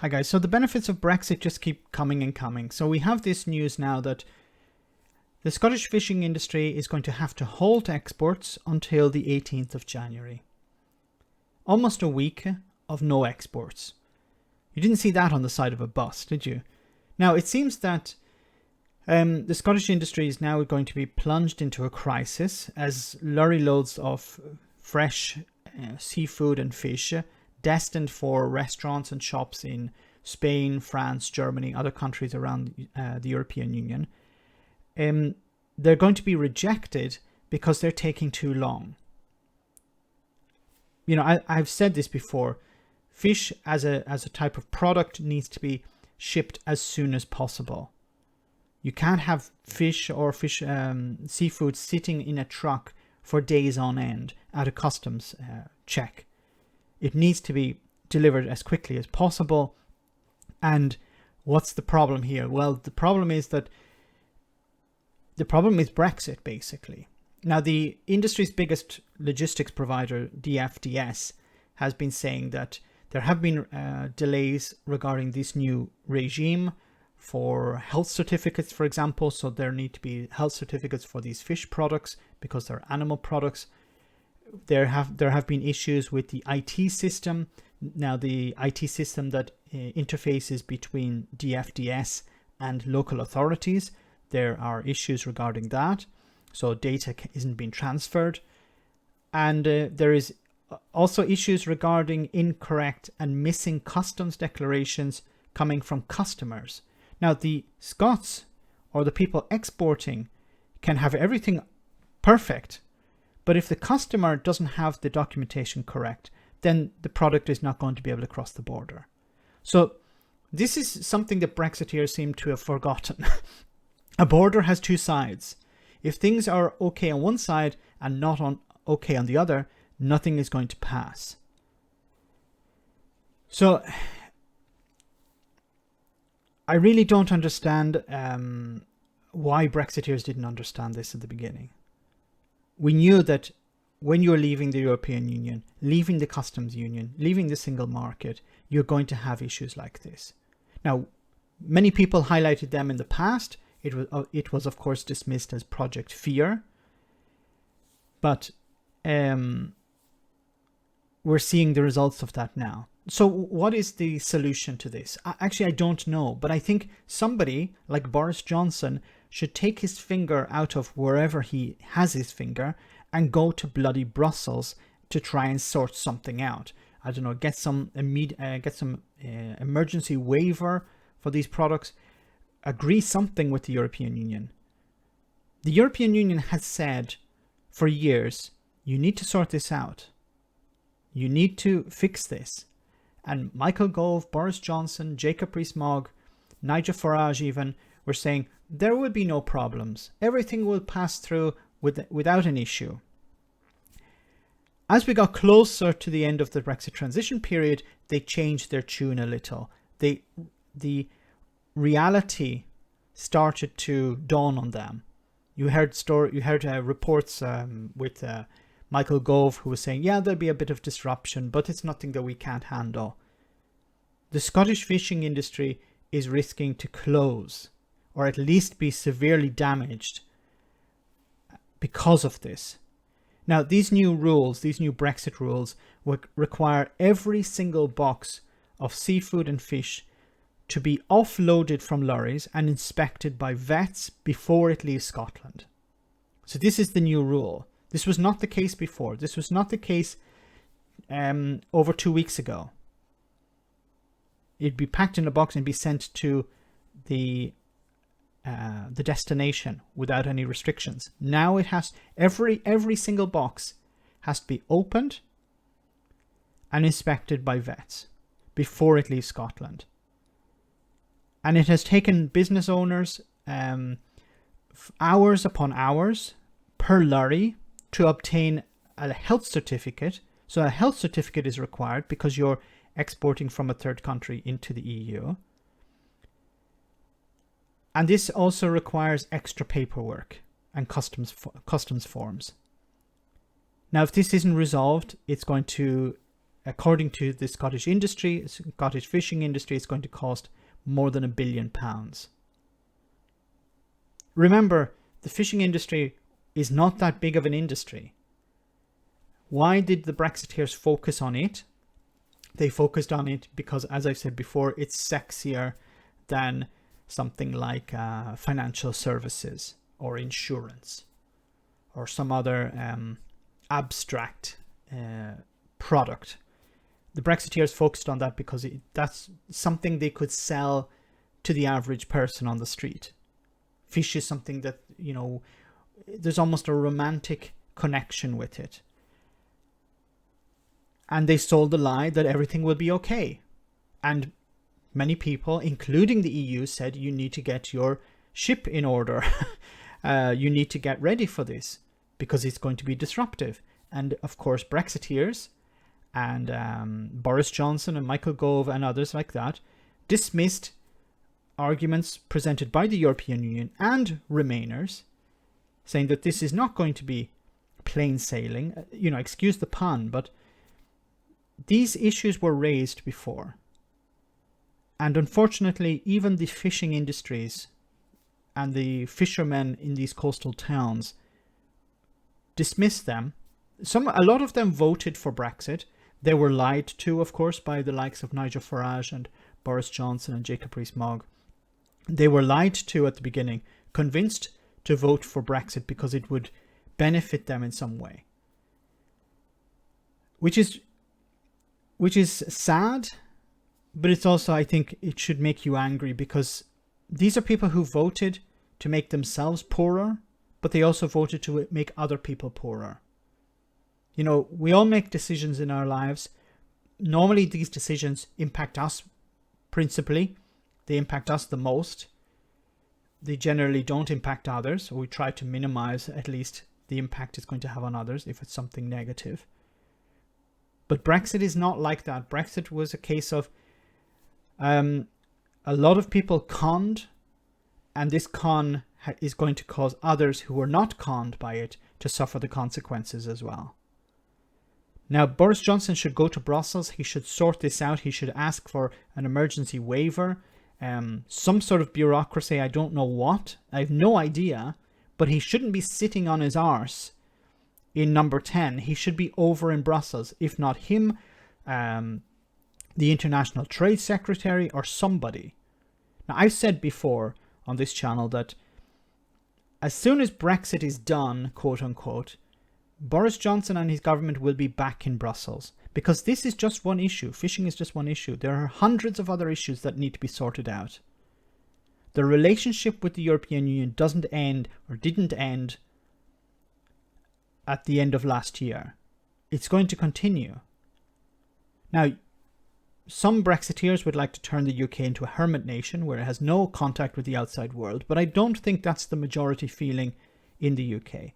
Hi guys, so the benefits of Brexit just keep coming and coming. So we have this news now that the Scottish fishing industry is going to have to halt exports until the 18th of January. Almost a week of no exports. You didn't see that on the side of a bus, did you? Now, it seems that the Scottish industry is now going to be plunged into a crisis as lorry loads of fresh seafood and fish destined for restaurants and shops in Spain, France, Germany, other countries around the European Union, they're going to be rejected because they're taking too long. You know, I've said this before. Fish as a type of product needs to be shipped as soon as possible. You can't have fish or seafood sitting in a truck for days on end at a customs check. It needs to be delivered as quickly as possible. And what's the problem here? Well, the problem is Brexit, basically. Now, the industry's biggest logistics provider, DFDS, has been saying that there have been delays regarding this new regime for health certificates, for example. So there need to be health certificates for these fish products because they're animal products. There have been issues with the IT system. Now, the IT system that interfaces between DFDS and local authorities, there are issues regarding that. So data isn't being transferred. And there is also issues regarding incorrect and missing customs declarations coming from customers. Now, the Scots or the people exporting can have everything perfect, but if the customer doesn't have the documentation correct, then the product is not going to be able to cross the border. So this is something that Brexiteers seem to have forgotten. A border has two sides. If things are okay on one side and not okay on the other, nothing is going to pass. So I really don't understand why Brexiteers didn't understand this at the beginning. We knew that when you're leaving the European Union, leaving the customs union, leaving the single market, you're going to have issues like this. Now, many people highlighted them in the past. It was of course dismissed as Project Fear, but we're seeing the results of that now. So what is the solution to this? Actually, I don't know, but I think somebody like Boris Johnson should take his finger out of wherever he has his finger and go to bloody Brussels to try and sort something out. I don't know, get some emergency waiver for these products. Agree something with the European Union. The European Union has said for years, you need to sort this out. You need to fix this. And Michael Gove, Boris Johnson, Jacob Rees-Mogg, Nigel Farage even were saying there will be no problems. Everything will pass through without an issue. As we got closer to the end of the Brexit transition period, they changed their tune a little. The reality started to dawn on them. You heard reports with Michael Gove, who was saying, yeah, there'll be a bit of disruption, but it's nothing that we can't handle. The Scottish fishing industry is risking to close, or at least be severely damaged because of this. Now, these new rules, these new Brexit rules, would require every single box of seafood and fish to be offloaded from lorries and inspected by vets before it leaves Scotland. So this is the new rule. This was not the case before. This was not the case over 2 weeks ago. It'd be packed in a box and be sent to the destination without any restrictions. Now it has every single box has to be opened and inspected by vets before it leaves Scotland. And it has taken business owners hours upon hours per lorry to obtain a health certificate. So a health certificate is required because you're exporting from a third country into the EU. And this also requires extra paperwork and customs forms. Now, if this isn't resolved, it's going to according to the Scottish fishing industry, it's going to cost more than £1 billion. Remember, the fishing industry is not that big of an industry. Why did the Brexiteers focus on it? They focused on it because, as I said before, it's sexier than something like financial services or insurance or some other abstract product. The Brexiteers focused on that because that's something they could sell to the average person on the street. Fish is something that, you know, there's almost a romantic connection with it. And they sold the lie that everything will be okay. And many people, including the EU, said you need to get your ship in order. You need to get ready for this because it's going to be disruptive. And of course, Brexiteers and Boris Johnson and Michael Gove and others like that dismissed arguments presented by the European Union and Remainers, saying that this is not going to be plain sailing. You know, excuse the pun, but these issues were raised before. And unfortunately, even the fishing industries and the fishermen in these coastal towns dismissed them. A lot of them voted for Brexit. They were lied to, of course, by the likes of Nigel Farage and Boris Johnson and Jacob Rees-Mogg. They were lied to at the beginning, convinced to vote for Brexit because it would benefit them in some way. Which is sad, but it's also, I think, it should make you angry because these are people who voted to make themselves poorer, but they also voted to make other people poorer. You know, we all make decisions in our lives. Normally, these decisions impact us principally. They impact us the most. They generally don't impact others, or we try to minimize at least the impact it's going to have on others if it's something negative. But Brexit is not like that. Brexit was a case of a lot of people conned, and this con is going to cause others who were not conned by it to suffer the consequences as well. Now, Boris Johnson should go to Brussels. He should sort this out. He should ask for an emergency waiver, some sort of bureaucracy. I don't know what. I have no idea. But he shouldn't be sitting on his arse in number 10. He should be over in Brussels. If not him, the International Trade Secretary or somebody. Now, I've said before on this channel that as soon as Brexit is done, quote unquote, Boris Johnson and his government will be back in Brussels, because this is just one issue. Fishing is just one issue. There are hundreds of other issues that need to be sorted out. The relationship with the European Union doesn't end, or didn't end, at the end of last year. It's going to continue. Now, some Brexiteers would like to turn the UK into a hermit nation where it has no contact with the outside world, but I don't think that's the majority feeling in the UK.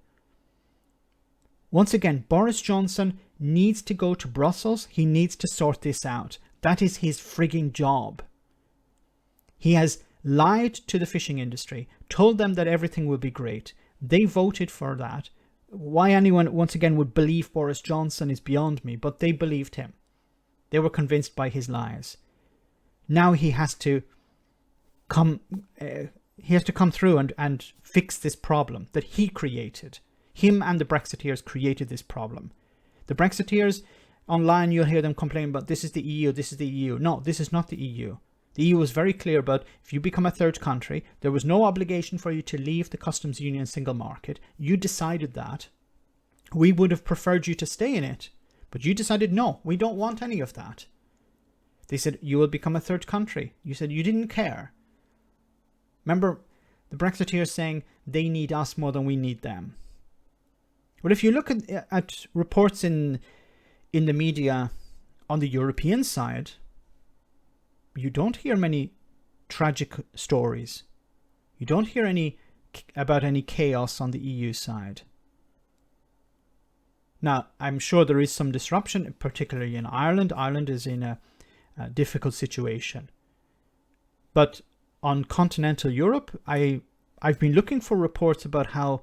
Once again, Boris Johnson needs to go to Brussels. He needs to sort this out. That is his frigging job. He has lied to the fishing industry, told them that everything will be great. They voted for that. Why anyone, once again, would believe Boris Johnson is beyond me, but they believed him. They were convinced by his lies. Now he has to come through and fix this problem that he created. Him and the Brexiteers created this problem. The Brexiteers, online, you'll hear them complain about this is the EU, this is the EU. No, this is not the EU. The EU was very clear about if you become a third country, there was no obligation for you to leave the customs union single market. You decided that. We would have preferred you to stay in it. But you decided, no, we don't want any of that. They said, you will become a third country. You said you didn't care. Remember, the Brexiteers saying they need us more than we need them. But if you look at reports in the media on the European side, you don't hear many tragic stories. You don't hear about any chaos on the EU side. Now, I'm sure there is some disruption, particularly in Ireland. Ireland is in a difficult situation. But on continental Europe, I've been looking for reports about how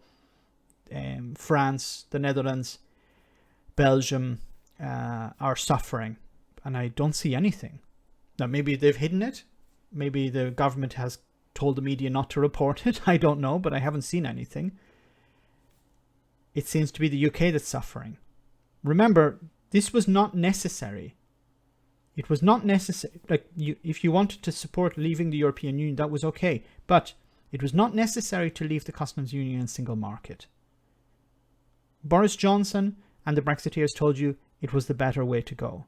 France, the Netherlands, Belgium, are suffering, and I don't see anything. Now, maybe they've hidden it. Maybe the government has told the media not to report it. I don't know, but I haven't seen anything. It seems to be the UK that's suffering. Remember, this was not necessary. It was not necessary. Like, if you wanted to support leaving the European Union, that was okay. But it was not necessary to leave the customs union and single market. Boris Johnson and the Brexiteers told you it was the better way to go.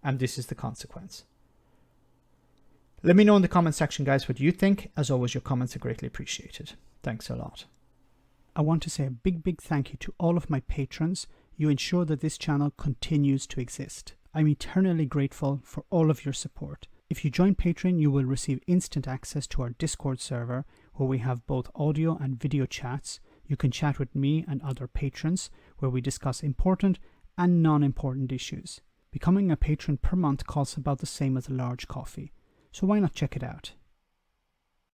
And this is the consequence. Let me know in the comment section, guys, what you think. As always, your comments are greatly appreciated. Thanks a lot. I want to say a big thank you to all of my patrons. You ensure that this channel continues to exist. I'm eternally grateful for all of your support. If you join Patreon, you will receive instant access to our Discord server, where we have both audio and video chats. You can chat with me and other patrons, where we discuss important and non-important issues. Becoming a patron per month costs about the same as a large coffee, so why not check it out?